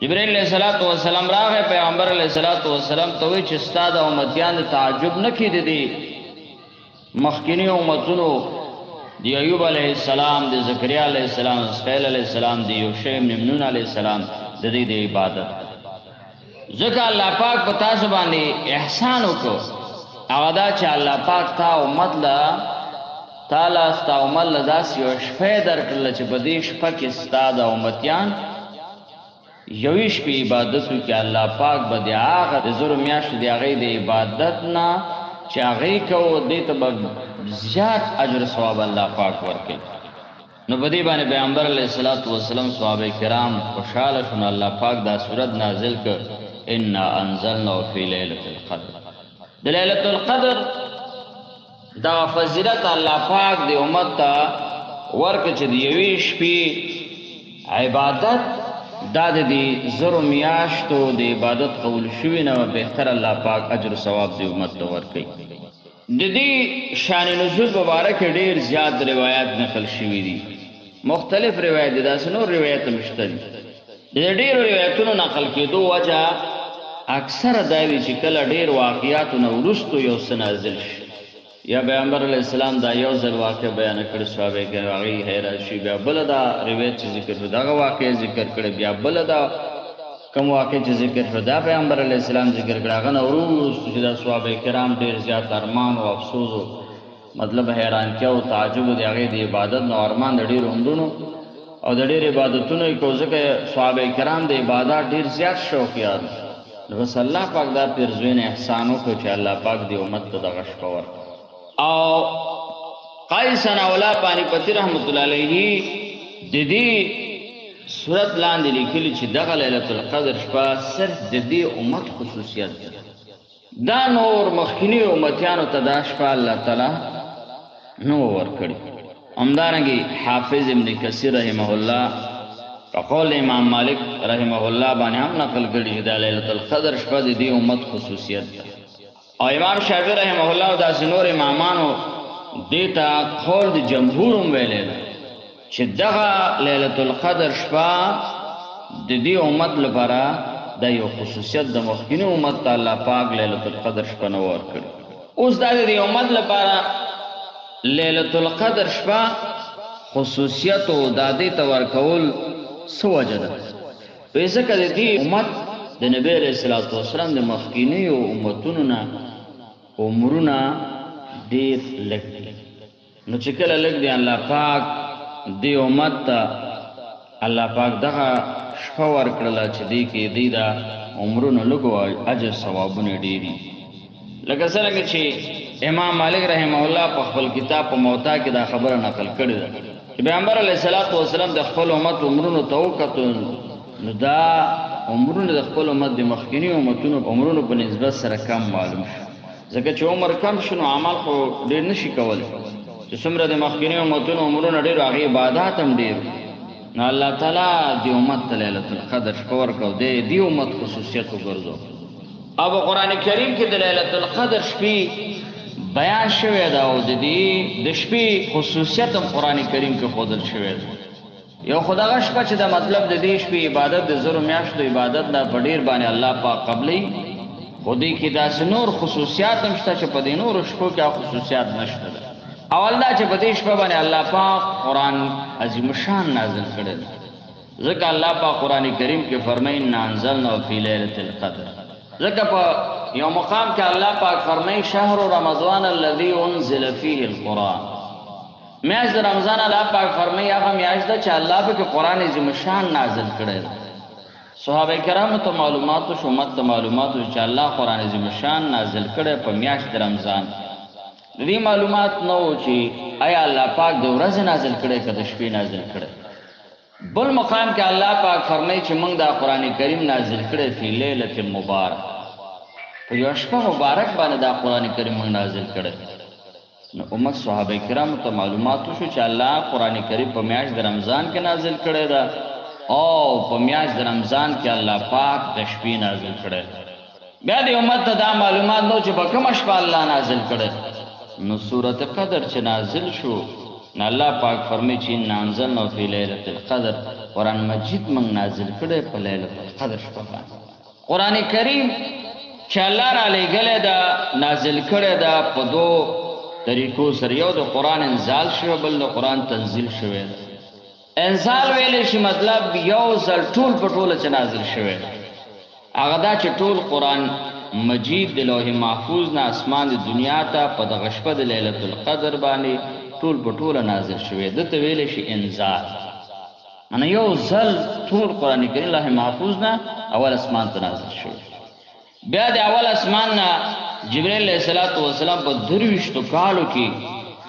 جبرائیل علیہ السلام راغه پیغمبر علیہ السلام ته وی چې استاد امتیان تعجب نکړي دي مخکینی امتونو دی ایوب علیہ السلام دی زکریا علیہ السلام اسماعیل علیہ السلام دی یوشع بن نون علیہ السلام د دې عبادت ځکه الله پاک په تاسو باندې احسان وکړو هغه دا چې الله پاک تا امت لا تعالی ستا امت لا داس یو شپه درکړل چې په دې شپه کې استاد امتیان یویش په عبادتو کې الله پاک به د هغه د زور میاشت دی هغه د عبادت نه چې هغه کو دې ته زیات اجر ثواب الله پاک ورکړي نو په دې باندې پیغمبر علیه السلام صحابه کرام خوشاله شون الله پاک دا سورۃ نازل کړ ان انزلنا فی لیلۃ القدر د لیلۃ القدر دا فضیلت الله پاک د امت ته ورکړي چې د یویش په عبادت دا د دې زرو میاشتو د عبادت قبول شوی نه بهتر الله پاک اجر او ثواب د امت ته ورکړي د دې شان نزول مبارک ډیر زیات روایت نقل شوی دي مختلف روایت دي دا سنور روایت مشته دي د ډیر روایتونو نقل کېدو وجه اکثر دایي چې کله ډیر واقعیاتونه ورستو یو سنازل شي یا پیغمبر علیہ السلام دا یو ځل واقع بیان کړی صحابه کرام هغه حیران شي بیا بل دا روایت چې ذکر شو دا واقع ذکر کړی بیا بل دا کوم واقع چې ذکر شو دا پیغمبر علیہ السلام ذکر کړی هغه نوروز چې دا صحابه کرام ډیر زیات ارمان او افسوس مطلب حیران کیا او تعجب دی هغه د عبادت نو ارمان ډیر اوندونو او د ډیر عبادتونو کو ځکه صحابه کرام د عبادت ډیر زیات شوقیان نو بس الله پاک دا پرزوین احسانو کو چې الله پاک دی امت ته د غش پور او قیسن اولا پانی پتی رحمت اللہ علیہ دیدی صورت لاندې لیکلی چې دغه لیلۃ القدر شپه صرف د دې امت خصوصیت ده دا نور مخکینی امتیانو ته دا شپه الله تعالی نو ورکړي همدارنګه حافظ ابن کثیر رحمه الله قول امام مالک رحمه الله باندې هم نقل کړي چې د لیلۃ القدر شپه د دې امت خصوصیت ده او امام شافعی رحمه الله دا نور امامانو دیتا قول د جمهور ویلې ده چې دغه لیلۃ القدر شپه د دې امت لپاره د یو خصوصیت د مخکینی امت ته الله پاک لیلۃ القدر شپه نو ورکړي اوس د دې امت لپاره لیلۃ القدر شپه خصوصیت او د دې تور کول سو وجده ویسه کړي دې امت د نبی علیہ السلام د مخکینی او امتونو نه عمرونه ډیر لږ نو چې کله لږ دی الله پاک دی امت ته الله پاک دغه شپه ورکړله چې دی کې دی دا عمرونه لږ او اجر ثوابونه ډیری لکه څنګه چې امام مالک رحمه الله په خپل کتاب په موطا کې دا خبره نقل کړې ده چې پیغمبر علیه السلام د خپل امت عمرونو ته وکتل نو دا عمرونه د خپل امت د مخکینی امتونو عمرونو په نسبت سره کم معلوم شو ځکه چې عمر کم شنو عمل خو ډیر نشي کولای چې څومره د مخکینی امتونو عمرونه ډیر هغه عبادت هم ډیر نو الله تعالی د امت لیلۃ القدر شپه ورکړو دی امت خصوصیت وګرځو او قرآن کریم کې د لیلۃ القدر شپې بیان شوی دا او د دې د شپې خصوصیت هم قرآن کریم کې خودل شوی دی یو خدای شپه چې دا مطلب د دې شپې عبادت د زرو میاشتو عبادت دا ډیر باندې الله پاک قبلې خودی کې دا نور خصوصیات هم شته چې په دې نور شپو کې خصوصیات نشته اول دا چې په دې شپه باندې الله پاک قرآن عظیم شان نازل کړی ځکه الله پاک قرآن کریم کې فرمایي ان انزلنا فی لیلۃ القدر ځکه په یو مقام کې الله پاک فرمایي شهر رمضان الذي انزل فيه القرآن میاشت رمضان الله پاک فرمایي هغه میاشت ده چې الله په قرآن عظیم شان نازل کړی صحابه کرامو ته معلومات او امت ته معلومات چې الله قرآن عظیم شان نازل کړي په میاشت رمضان دې معلومات نو چې آیا الله پاک د ورځې نازل کړي که د شپې نازل کړي بل مقام کې الله پاک فرمایي چې موږ د قرآن کریم نازل کړي په لیلۃ مبارک په یو شپه مبارک باندې د قرآن کریم نازل کړي نو امت صحابه کرامو ته معلومات شو چې الله قرآن کریم په میاشت رمضان کې نازل کړي دا او په میاشت رمضان کې الله پاک د شپې نازل کړي بیا د امت ته دا معلومات نو چې په کوم شپه الله نازل کړي نو سورۃ قدر چې نازل شو نه الله پاک فرمایي چې نازلنا فی لیلۃ القدر قرآن مجید موږ نازل کړی په لیلۃ القدر شپه باندې قرآن کریم چې الله را لېږلی ده نازل کړی ده په دوه طریقو سره یو د قرآن انزال شوی بل د قرآن تنزیل شوی ده انزال ویلی شي مطلب یو ځل ټول په ټوله چې نازل شوی ده هغه دا چې ټول قرآن مجید د لوح محفوظ نه اسمان د دنیا ته په دغه شپه د لیلۃ القدر باندې ټول په ټوله نازل شوی ده ته ویلی شي انزال معنی یو ځل ټول قرآن کریم لوح محفوظ نه اول اسمان ته نازل شوی بیا د اول اسمان نه جبرائیل علیہ السلام په 23 کالو کې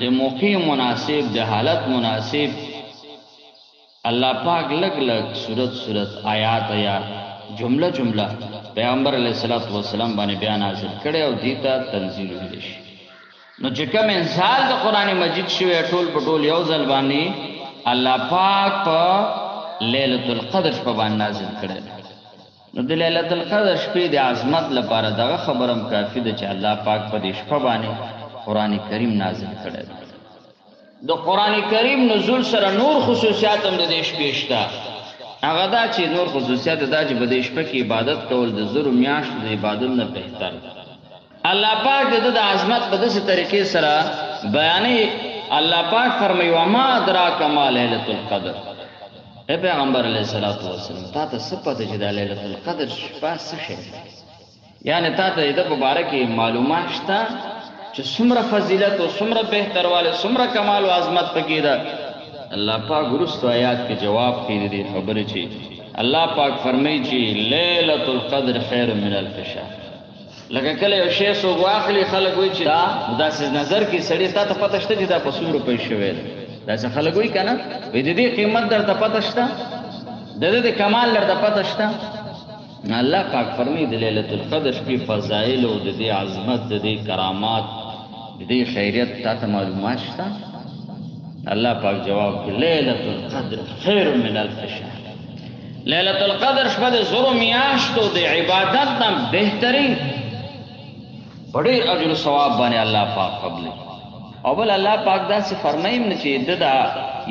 د موقع مناسب د حالت مناسب الله پاک لګ لګ صورت آیات جمله پیغمبر علیہ السلام باندې بیان نازل کړي او دیتا تنزیل ویل شي نو چې کوم انسان د قران مجید شوی ټول په ټول یو ځل باندې الله پاک په لیلۃ القدر په باندې نازل کړي نو د لیلۃ القدر شپې د عظمت لپاره دغه خبرم کافی ده چې الله پاک په دې شپه باندې قران کریم نازل کړي د قران کریم نزول سره نور خصوصیات هم د دې شپې شته هغه دا چې نور خصوصیات دا چې په دې شپه کې عبادت کول د زرو میاشت د عبادت نه بهتر الله پاک د عظمت په داسې طریقې سره بیانې الله پاک فرمایي وما ادراک ما لیلۃ القدر اے پیغمبر علیہ الصلوۃ والسلام تا ته څه پته چې د لیلۃ القدر شپه څه شي یعنی تا ته د مبارک معلومات شته چې څومره فضیلت او څومره بهترواله څومره کمال او عظمت پکې ده الله پاک ورستو آیات کې جواب کوي دې خبره چې الله پاک فرمایي چې لیلۃ القدر خیر من الف شهر لکه کله یو شی سو واخلي خلک وایي چې دا داسې نظر کې سړی تا ته پته شته چې دا په څومره پیسې شوی دا څه خلک وایي کنه وې دې قیمت درته پته شته د دې کمال درته پته شته الله پاک فرمایي د لیلۃ القدر شپې فضایل او د دې عظمت د دې کرامات د دې خیریت ته معلومات شته الله پاک جواب کوي لیلۃ القدر خیر من الف شهر لیلۃ القدر شپه د زرو میاشتو د عبادت نه بهترین بڑے اجر ثواب باندې الله پاک قبول او بل الله پاک دا څه فرمایم نه چې دا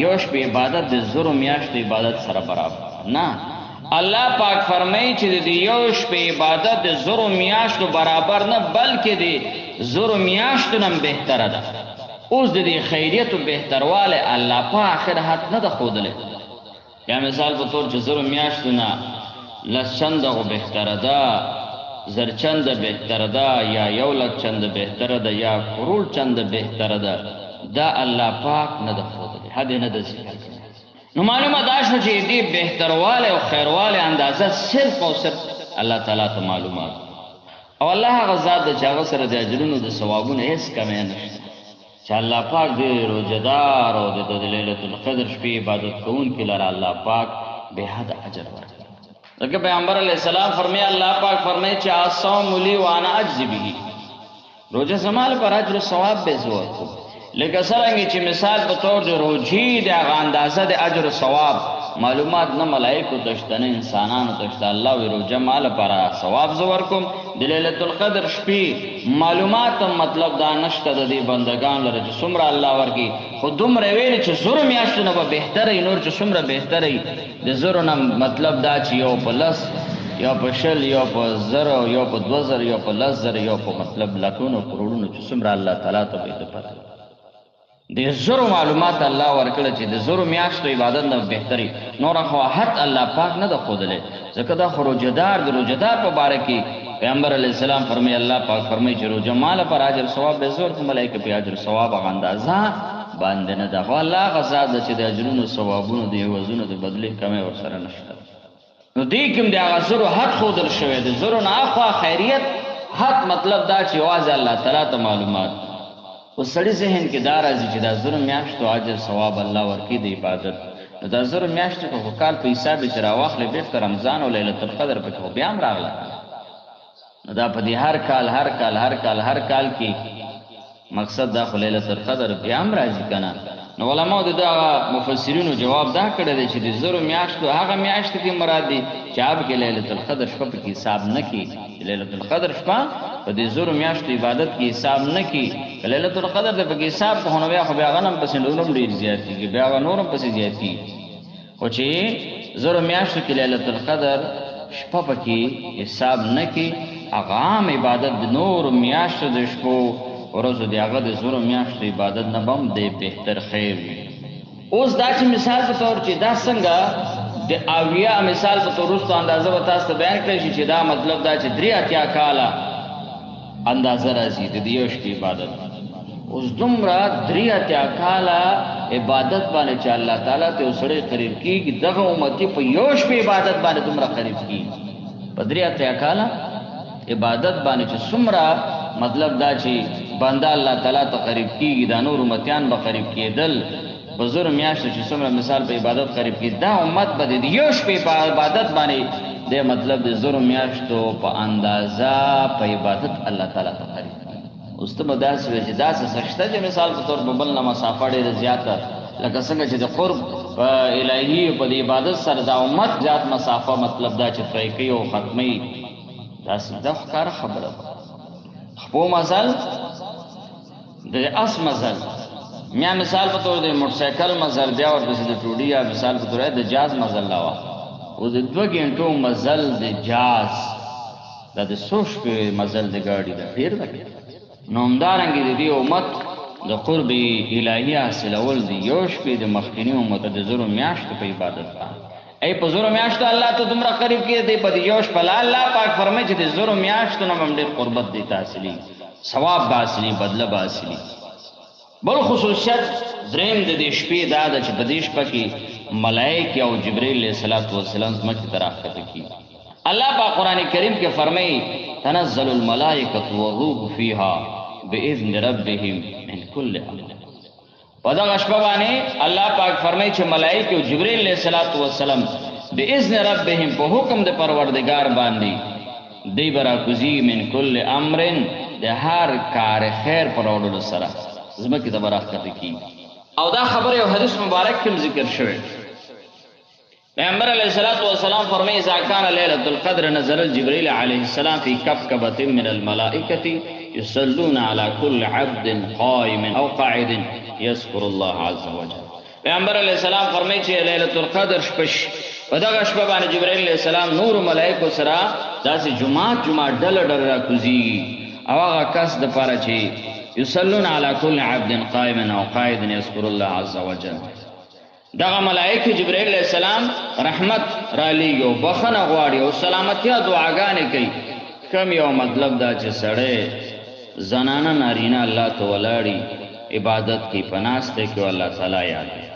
یو شپه عبادت د زرو میاشتو عبادت سره برابر نه الله پاک فرمایي چې د یو شپه عبادت د زرو میاشتو برابر نه بلکې د زرو میاشتو نه بهتره ده اوس د دې خیریت او بهترواله الله په اخر حد نه ده خودله یا مثال په تور چې زرو میاشتو نه لسندغه بهتره ده زرچند بهتره ده یا یو لک چند بهتره ده یا کروڑ چند بهتره ده دا الله پاک نه ده خودله حد نه ده ذکر نو معلومه دا شو چې دې بهترواله او خیرواله اندازه صرف او صرف الله تعالی ته معلومات او الله هغه ذات د چاغه سره د اجرونو د ثوابونو هیڅ کمی نشته چې الله پاک دې روزدار او د لیلۃ القدر شپې عبادت کوونکي لره الله پاک به حد اجر ورکړي لکه پیغمبر علیہ السلام فرمایي الله پاک فرمایي چې الصوم لی وانا اجزی به روزه زمال پر اجر او ثواب به زو ورکو لکه څنګه چې مثال په تور د روزي د اندازه د اجر او ثواب معلومات نه ملائکه تشته نه انسانانو تشته الله وی روزه مال پر ثواب زو ورکوم د لیلۃ القدر شپې معلومات مطلب دا نشته د دې بندگان لره چې څومره الله ورکی خو دومره ویل چې زور میاشتونه به بهتره نور چې څومره بهتره د زور نه مطلب دا چې یو پلس یا په شل یا په زر یا په 2000 یا په 10000 یا په مطلب لکونو کروڑونو چې څومره الله تعالی ته به پته د زور معلومات الله ورکړه چې د زور میاشتو عبادت نه بهتري نور خو حد الله پاک نه ده خودله ځکه دا روزدار د روزدار په باره کې پیغمبر علیہ السلام فرمایي الله پاک فرمایي چې روزه مال پر اجر ثواب به زور کوم ملائکه په اجر ثواب غاندازه باندې نه ده الله غزا د چې د اجرونو ثوابونو دی وزونو د بدلی کمه ور سره نشته نو دې کوم دی هغه زور حد خودل شوی د زور نه اخوا خیریت حد مطلب دا چې واځه الله تعالی ته معلومات او سړی ذهن کې دار راځي چې دا زور میاشتو اجر ثواب الله ورکی دی عبادت دا زور میاشتو په کال په حساب چې راوخلې به رمضان او لیلۃ القدر په خو بیا هم راغله دا په دې هر کال کې مقصد دا لیلۃ القدر بیا هم راځي کنه نو علماء دا مفسرینو جواب دا کړی دی چې د زرو میاشتو هغه میاشت کې مراد دي چې اب کې لیلۃ القدر شپه په حساب نه کې لیلۃ القدر شپه په دې زور میاشتو عبادت کې حساب نه کی ليله القدر د په حساب په هنو بیا خو بیا غنم پس نورم ډیر زیاتی بیا نورم پس زیاتی خو چې زور میاشتو کې ليله القدر شپه پکې حساب نه کی اغام عبادت د نور میاشتو د شپو ورځو دی هغه د زور میاشتو عبادت نه بم دی بهتر خیر اوس دا چې مثال په تور چې دا څنګه د اویا مثال په تور وروسته اندازه به تاسو بیان کړئ چې دا مطلب دا چې 83 کاله اندازه راځي د یو شپې عبادت اوس دومره 83 کاله عبادت باندې چې الله تعالی ته وسړي قریب کیږي دغه امتی په یو شپې عبادت باندې دومره قریب کیږي په 83 کاله عبادت باندې چې څومره مطلب دا چې بنده الله تعالی ته قریب کیږي دا نور امتیان به قریب کېدل بزرگ میاشتو چې څومره مثال په عبادت قریب کی دا امت به د یو شپې په عبادت باندې د مطلب د زرو میاشتو په اندازه په عبادت الله تعالی ته قریب کی اوس ته مداس وی چې دا څه سشته چې مثال په تور ببل نه مسافه ډیره زیاته لکه څنګه چې د قرب الهی په عبادت سره دا امت زیات مسافه مطلب دا چې طی کوي او ختمي دا څه ښکار خبره خو مزل د اس مزل میا مثال په تور د موټرسایکل مزل بیا ورپسې د ټوډي یا مثال په تور د جاز مزل لا وا او د 2 غنټو مزل د جاز د سوش په مزل د ګاډي د ډیر د نومدارنګ د دې امت د قرب الهی حاصلول د یوش په د مخکینی امت د زرو میاشت په عبادت باندې ای په زرو میاشت الله ته تمره قریب کې دی په یوش په الله پاک فرمایي چې د زرو میاشت نه هم ډیر قربت دی تحصیلی ثواب حاصلی بدله حاصلی بل خصوصیت دریم د دې شپې دا د چې په دې شپه کې ملائکه او جبرئیل علیه السلام زمکه تراخته کی الله په قران کریم کې فرمایي تنزل الملائکه والروح فيها باذن ربهم من كل امر په دا شپه باندې الله پاک فرمایي چې ملائکه او جبرئیل علیه السلام باذن ربهم په حکم د پروردگار باندې دی برا کوزی من کل امر د هر کار خیر پرولو سره زمکه ته برکت کی او دا خبره او حدیث مبارک کې ذکر شوی پیغمبر علیہ الصلوۃ والسلام فرمایي اذا كان ليله القدر نزل جبريل عليه السلام في كبكبه من الملائكه يصلون على كل عبد قائم او قاعد يذكر الله عز وجل پیغمبر علیہ السلام فرمایي چې ليله القدر شپه په دغه شپه باندې جبرائیل علیہ السلام نور ملائکه سره داسې جمعه ډله را کوزي او هغه کس د پاره چې يصلون على كل عبد قائم او قاعد يذكر الله عز وجل دغه ملائکه جبرائیل علیہ السلام رحمت را لیږي بخنه غواړي او سلامتیا دعاګانې کوي کوم یو مطلب دا چې سړی زنانه نارینه الله ته ولاړی عبادت کی پناسته کې الله تعالی یاد